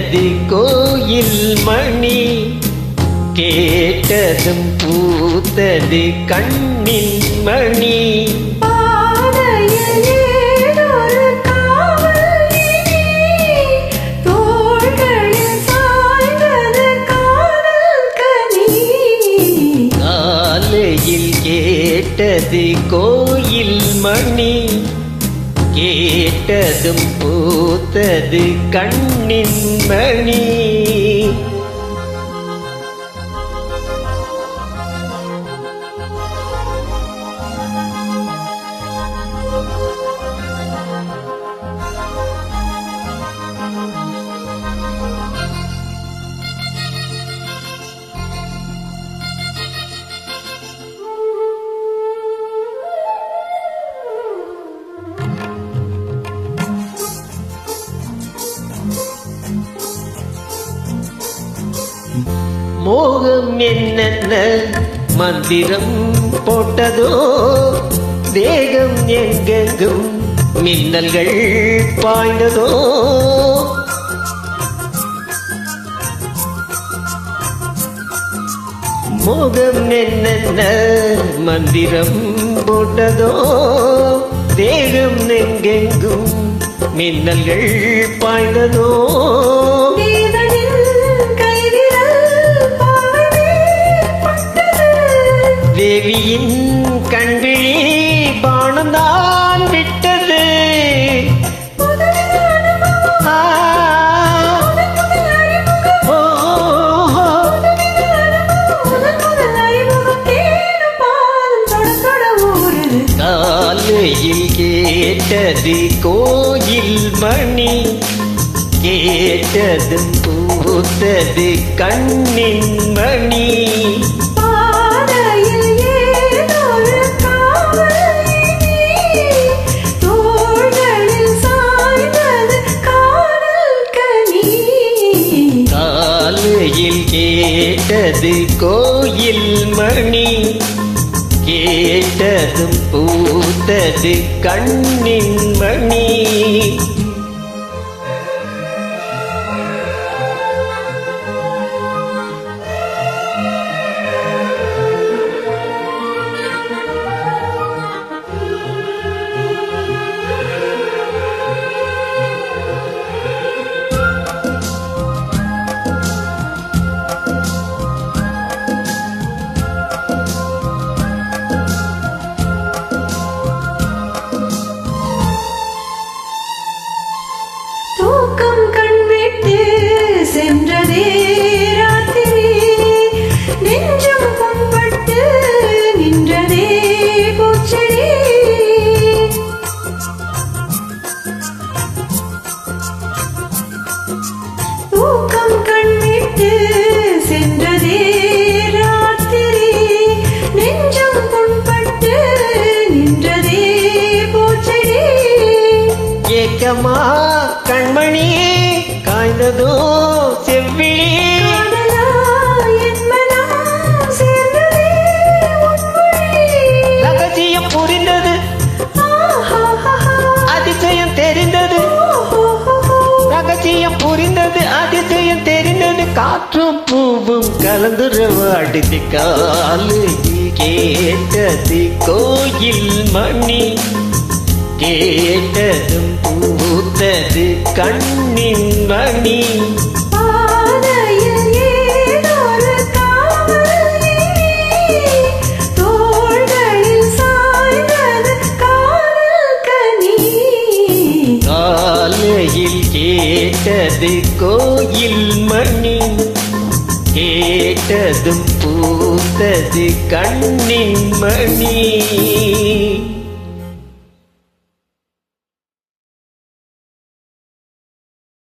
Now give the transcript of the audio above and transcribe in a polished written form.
கேட்டது கோயில் மணி, கேட்டதும் பூத்தது கண்ணின் மணி. கேட்டது கோயில் மணி, கேட்டதும் பூத்தது கண்ணின் மணி. மோகம் என்னென்ன மந்திரம் போட்டதோ, தேகம் எங்கெங்கும் மின்னல்கள் பாய்ந்ததோ. மோகம் என்னென்ன மந்திரம் போட்டதோ, தேகம் எங்கெங்கும் மின்னல்கள் பாய்ந்ததோ. தேவியின் கண்விழி பானந்தான் விட்டது. காலையில் கேட்டது கோயில் மணி, கேட்டதும் பூத்தது கண்ணின் மணி. கேட்டது கோயில் மணி, கேட்டதும் பூத்தது கண்ணின் மணி. சென்றதே ராத்திரி, நெஞ்சம் புண்பட்டு நின்றதே பூச்செடி. தூக்கம் கண்விட்டு சென்றதே ராத்திரி, நெஞ்சம் புண்பட்டு நின்றதே பூச்செடி. ஏக்கமா கண்மணி காய்ந்ததோ செவ்விழி, ரகசியம் புரிந்தது அதிசயம் தெரிந்தது. ரகசியம் புரிந்தது அதிசயம் தெரிந்தது. காற்றும் பூவும் கலந்துரவாடுது. காலையில் கேட்டது கோயில் மணி, கேட்டதும் பூத்தது கண்ணின் மணி. காலையில் கேட்டது கோயில் மணி, கேட்டதும் பூத்தது கண்ணின் மணி.